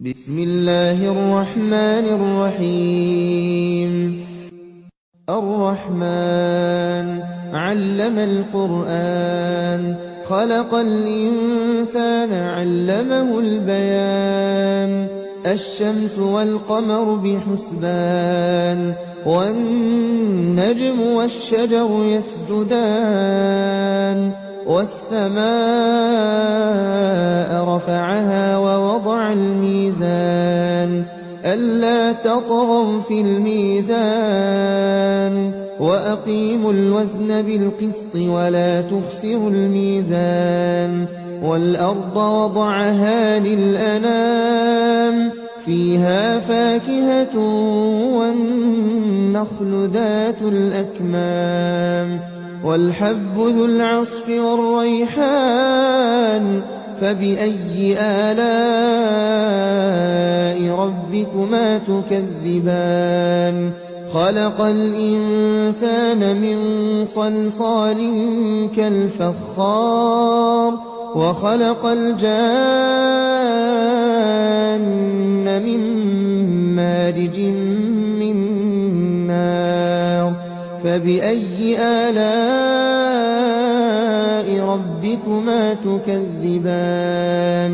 بسم الله الرحمن الرحيم. الرحمن علم القرآن، خلق الإنسان علمه البيان. الشمس والقمر بحسبان، والنجم والشجر يسجدان. والسماء رفعها ووضع الميزان، ألا تطغوا في الميزان. وأقيموا الوزن بالقسط ولا تخسروا الميزان. والأرض وضعها للأنام، فيها فاكهة والنخل ذات الأكمام. والحب ذو العصف والريحان، فبأي آلاء ربكما تكذبان. خلق الإنسان من صلصال كالفخار، وخلق الجان من مارج من نار. فبأي آلاء ربكما تكذبان.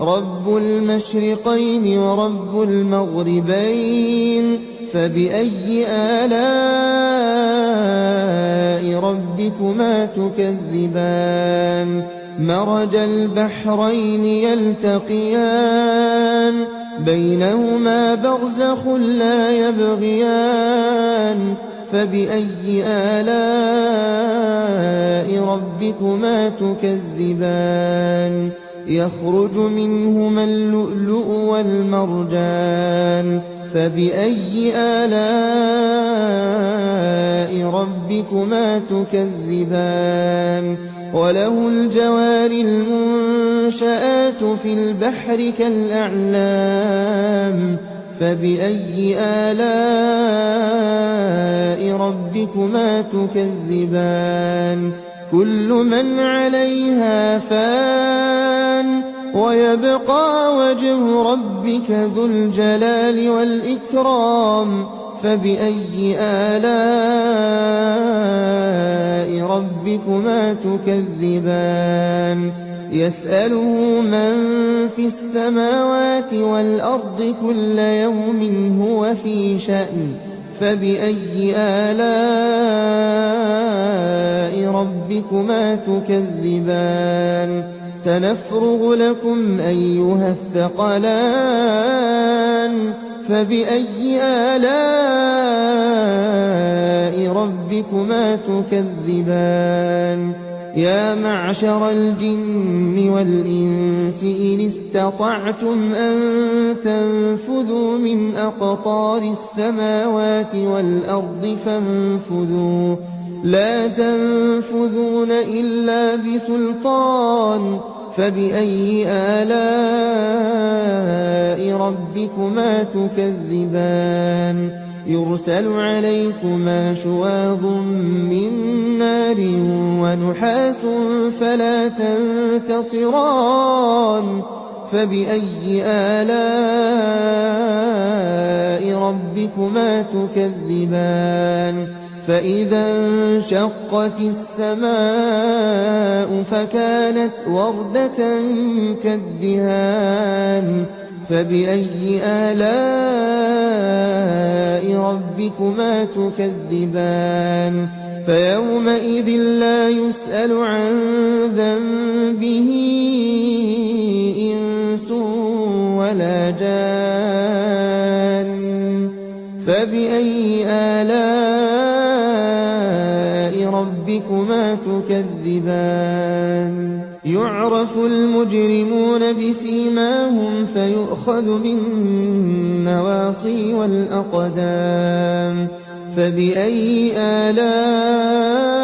رب المشرقين ورب المغربين، فبأي آلاء ربكما تكذبان. مرج البحرين يلتقيان، بينهما برزخ لا يبغيان. فبأي آلاء ربكما تكذبان. يخرج منهما اللؤلؤ والمرجان، فبأي آلاء ربكما تكذبان. وله الجوار المنشآت في البحر كالأعلام، فبأي آلاء ربكما تكذبان. كل من عليها فان، ويبقى وجه ربك ذو الجلال والإكرام. فبأي آلاء ربكما تكذبان. يسأله من في السماوات والأرض كل يوم هو في شأن. فبأي آلاء ربكما تكذبان. سنفرغ لكم أيها الثقلان. فبأي آلاء ربكما تكذبان. يا معشر الجن والإنس إن استطعتم أن تنفذوا من أقطار السماوات والأرض فانفذوا، لا تنفذون إلا بسلطان. فبأي آلاء ربكما تكذبان. يرسل عليكما شواظ من نار ونحاس فلا تنتصران. فبأي آلاء ربكما تكذبان. فإذا انشقت السماء فكانت وردة كالدهان. فبأي آلاء ربكما تكذبان. فيومئذ لا يسأل عن ذنبه إنس ولا جان. فبأي آلاء ربكما تكذبان. يعرف المجرمون بسيماهم فيؤخذ بالنواصي والأقدام. فبأي آلاء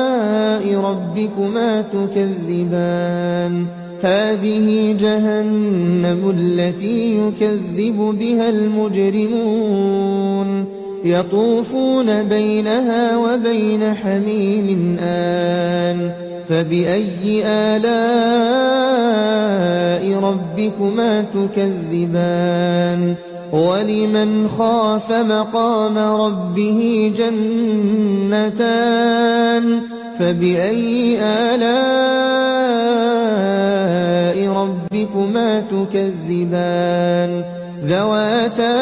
ربكما تكذبان. هذه جهنم التي يكذب بها المجرمون، يطوفون بينها وبين حميم آن. فبأي آلاء ربكما تكذبان جنتان ولمن خاف مقام ربه جنتان فبأي آلاء ربكما تكذبان ذواتا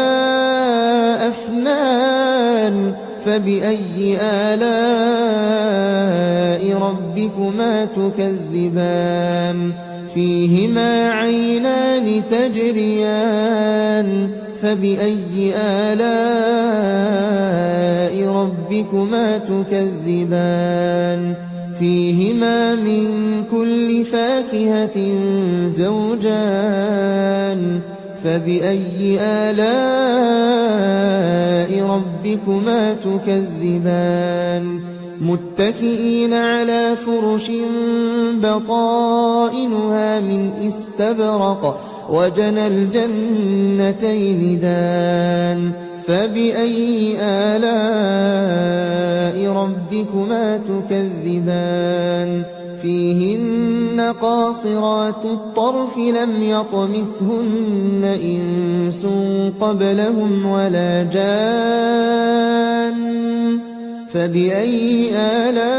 أفنان فبأي آلاء ربكما تكذبان فيهما عينان تجريان فبأي آلاء ربكما تكذبان فيهما من كل فاكهة زوجان فبأي آلاء ربكما تكذبان متكئين على فرش بطائنها من استبرق وجنى الجنتين دان فبأي آلاء ربكما تكذبان فيهن قاصرات الطرف لم يطمثهن إنس قبلهم ولا جان فبأي آلاء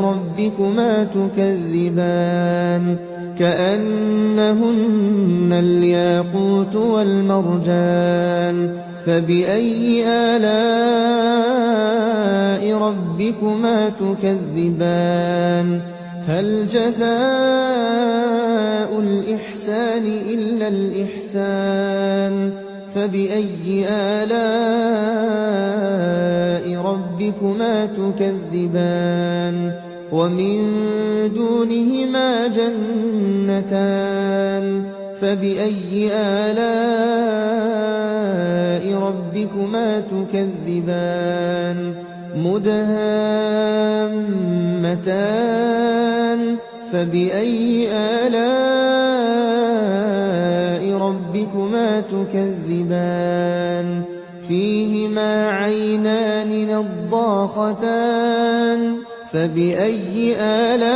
ربكما تكذبان كأنهن الياقوت والمرجان فبأي آلاء ربكما تكذبان هل جزاء الإحسان إلا الإحسان فبأي آلاء ربكما تكذبان ومن دونهما جنتان فبأي آلاء ربكما تكذبان مدهامتان فبأي آلاء ربكما تكذبان فيهما عينان نضاختان فبأي آلاء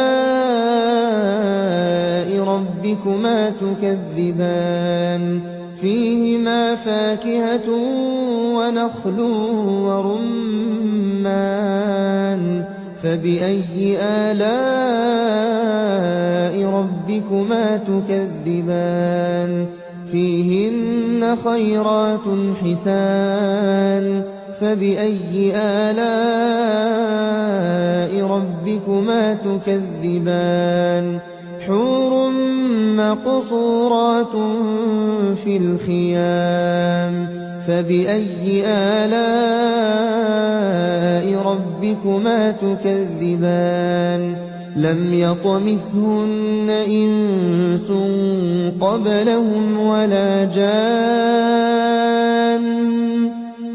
ربكما تكذبان فيهما فاكهة ونخل ورمان فبأي آلاء ربكما تكذبان فيهن خيرات حسان فبأي آلاء ربكما تكذبان حور مقصورات في الخيام فبأي آلاء ربكما تكذبان لم يطمثهن إنس قبلهم ولا جان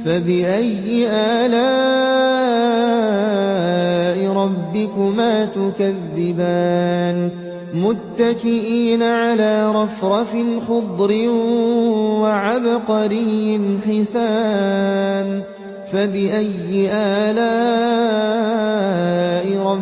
فبأي آلاء ربكما تكذبان متكئين على رفرف خضر وعبقري حسان فبأي آلاء ربكما